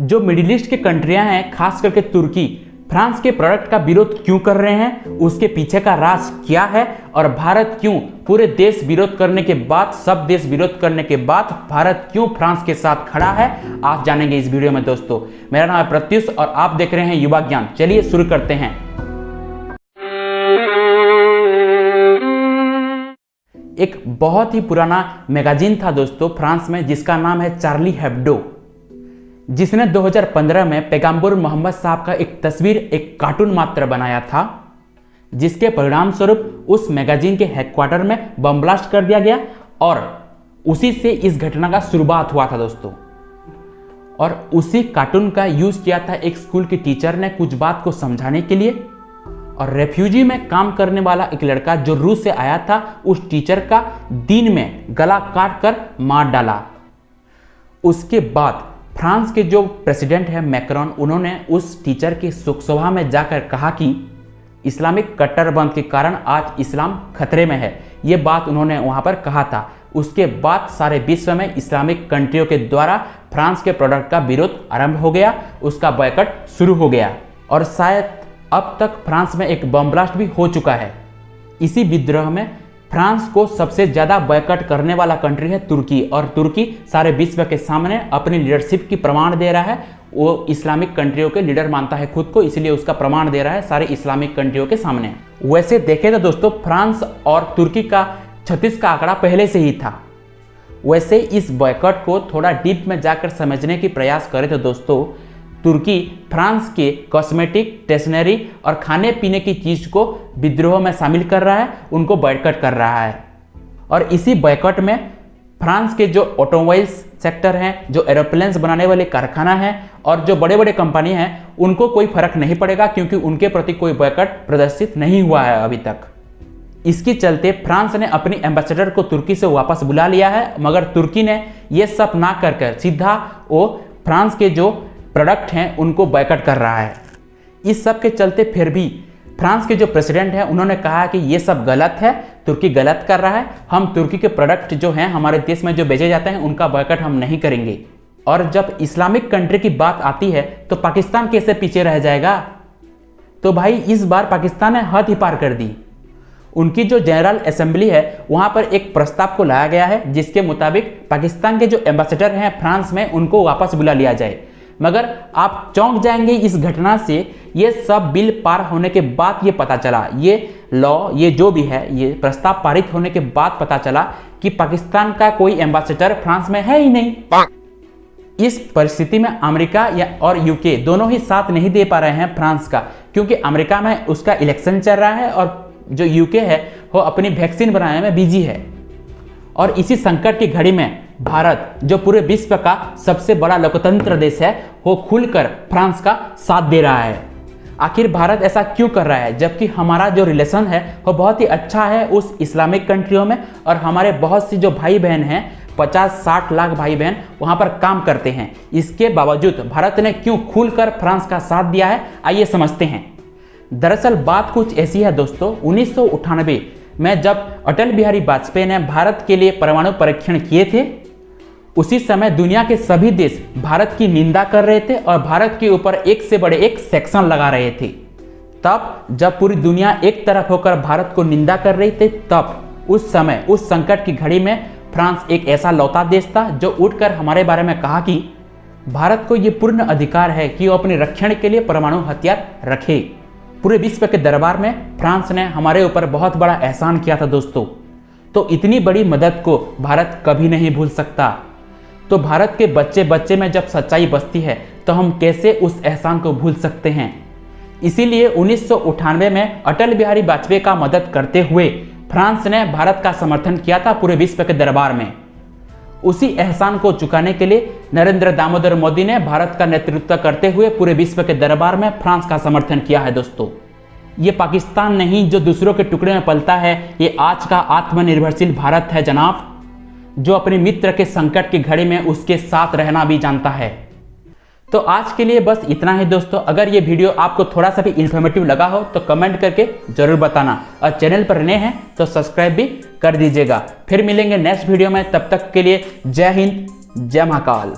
जो middle east के कंट्रियां हैं, खास करके तुर्की, फ्रांस के प्रोडक्ट का विरोध क्यों कर रहे हैं, उसके पीछे का राज क्या है और भारत क्यों पूरे देश विरोध करने के बाद, सब देश विरोध करने के बाद भारत क्यों फ्रांस के साथ खड़ा है, आज जानेंगे इस वीडियो में दोस्तों। मेरा नाम है प्रत्युष और आप देख रहे हैं युवा ज्ञान। चलिए शुरू करते हैं। एक बहुत ही पुराना मैगजीन था दोस्तों फ्रांस में, जिसका नाम है चार्ली हेब्डो, जिसने 2015 में पैगंबर मोहम्मद साहब का एक तस्वीर, एक कार्टून मात्र बनाया था, जिसके परिणाम स्वरूप उस मैगजीन के हेडक्वार्टर में बम ब्लास्ट कर दिया गया और उसी से इस घटना का शुरुआत हुआ था दोस्तों। और उसी कार्टून का यूज किया था एक स्कूल की टीचर ने कुछ बात को समझाने के लिए, और रेफ्यूजी में काम करने वाला एक लड़का जो रूस से आया था, उस टीचर का दिन में गला काट कर मार डाला। उसके बाद फ्रांस के जो प्रेसिडेंट है मैक्रोन, उन्होंने उस टीचर की शोक सभा में जाकर कहा कि इस्लामिक कट्टरपंथ के कारण आज इस्लाम खतरे में है। ये बात उन्होंने वहां पर कहा था। उसके बाद सारे विश्व में इस्लामिक कंट्रियों के द्वारा फ्रांस के प्रोडक्ट का विरोध आरंभ हो गया, उसका बॉयकॉट शुरू हो गया और शायद अब तक फ्रांस में एक बम ब्लास्ट भी हो चुका है। इसी विद्रोह में फ्रांस को सबसे ज्यादा बॉयकॉट करने वाला कंट्री है तुर्की, और तुर्की सारे विश्व के सामने अपनी लीडरशिप की प्रमाण दे रहा है। वो इस्लामिक कंट्रियों के लीडर मानता है खुद को, इसलिए उसका प्रमाण दे रहा है सारे इस्लामिक कंट्रियों के सामने। वैसे देखें तो दोस्तों फ्रांस और तुर्की का 36 का आंकड़ा पहले से ही था। वैसे इस बॉयकॉट को थोड़ा डीप में जाकर समझने की प्रयास करें तो दोस्तों, तुर्की फ्रांस के कॉस्मेटिक, स्टेशनरी और खाने पीने की चीज को विद्रोह में शामिल कर रहा है, उनको बॉयकॉट कर रहा है। और इसी बॉयकॉट में फ्रांस के जो ऑटोमोबाइल्स सेक्टर हैं, जो एरोप्लेन्स बनाने वाले कारखाना हैं और जो बड़े बड़े कंपनी हैं, उनको कोई फर्क नहीं पड़ेगा, क्योंकि उनके प्रति कोई बॉयकॉट प्रदर्शित नहीं हुआ है अभी तक। इसके चलते फ्रांस ने अपनी एम्बेसडर को तुर्की से वापस बुला लिया है, मगर तुर्की ने यह सब ना कर सीधा वो फ्रांस के जो प्रोडक्ट हैं उनको बॉयकॉट कर रहा है। इस सब के चलते फिर भी फ्रांस के जो प्रेसिडेंट हैं, उन्होंने कहा कि ये सब गलत है, तुर्की गलत कर रहा है, हम तुर्की के प्रोडक्ट जो हैं हमारे देश में जो बेचे जाते हैं उनका बॉयकॉट हम नहीं करेंगे। और जब इस्लामिक कंट्री की बात आती है तो पाकिस्तान कैसे पीछे रह जाएगा? तो भाई इस बार पाकिस्तान ने हद ही पार कर दी। उनकी जो जनरल असेंबली है वहां पर एक प्रस्ताव को लाया गया है, जिसके मुताबिक पाकिस्तान के जो एम्बेसडर हैं फ्रांस में, उनको वापस बुला लिया जाए। मगर आप चौंक जाएंगे इस घटना से, ये सब बिल पार होने के बाद ये पता चला, ये लॉ, ये जो भी है, ये प्रस्ताव पारित होने के बाद पता चला कि पाकिस्तान का कोई एम्बेसडर फ्रांस में है ही नहीं। इस परिस्थिति में अमेरिका और यूके दोनों ही साथ नहीं दे पा रहे हैं फ्रांस का, क्योंकि अमेरिका में उसका इलेक्शन चल रहा है और जो यूके है वो अपनी वैक्सीन बनाने में बिजी है। और इसी संकट की घड़ी में भारत, जो पूरे विश्व का सबसे बड़ा लोकतंत्र देश है, वो खुलकर फ्रांस का साथ दे रहा है। आखिर भारत ऐसा क्यों कर रहा है, जबकि हमारा जो रिलेशन है वो बहुत ही अच्छा है उस इस्लामिक कंट्रियों में, और हमारे बहुत सी जो भाई बहन हैं, 50-60 लाख भाई बहन वहां पर काम करते हैं। इसके बावजूद भारत ने क्यों खुलकर फ्रांस का साथ दिया है, आइए समझते हैं। दरअसल बात कुछ ऐसी है दोस्तों, 1998 में जब अटल बिहारी वाजपेयी ने भारत के लिए परमाणु परीक्षण किए थे, उसी समय दुनिया के सभी देश भारत की निंदा कर रहे थे और भारत के ऊपर एक से बड़े एक सेक्शन लगा रहे थे। तब जब पूरी दुनिया एक तरफ होकर भारत को निंदा कर रही थी, तब उस समय उस संकट की घड़ी में फ्रांस एक ऐसा लौता देश था जो उठकर हमारे बारे में कहा कि भारत को यह पूर्ण अधिकार है कि वो अपने रक्षण के लिए परमाणु हथियार रखे। पूरे विश्व के दरबार में फ्रांस ने हमारे ऊपर बहुत बड़ा एहसान किया था दोस्तों। तो इतनी बड़ी मदद को भारत कभी नहीं भूल सकता। तो भारत के बच्चे बच्चे में जब सच्चाई बसती है तो हम कैसे उस एहसान को भूल सकते हैं। इसीलिए 1998 में अटल बिहारी वाजपेयी का मदद करते हुए फ्रांस ने भारत का समर्थन किया था पूरे विश्व के दरबार में। उसी एहसान को चुकाने के लिए नरेंद्र दामोदर मोदी ने भारत का नेतृत्व करते हुए पूरे विश्व के दरबार में फ्रांस का समर्थन किया है दोस्तों। ये पाकिस्तान नहीं जो दूसरों के टुकड़े में पलता है, ये आज का आत्मनिर्भरशील भारत है जनाब, जो अपने मित्र के संकट की घड़ी में उसके साथ रहना भी जानता है। तो आज के लिए बस इतना ही दोस्तों। अगर ये वीडियो आपको थोड़ा सा भी इंफॉर्मेटिव लगा हो तो कमेंट करके जरूर बताना, और चैनल पर नए हैं तो सब्सक्राइब भी कर दीजिएगा। फिर मिलेंगे नेक्स्ट वीडियो में, तब तक के लिए जय हिंद, जय महाकाल।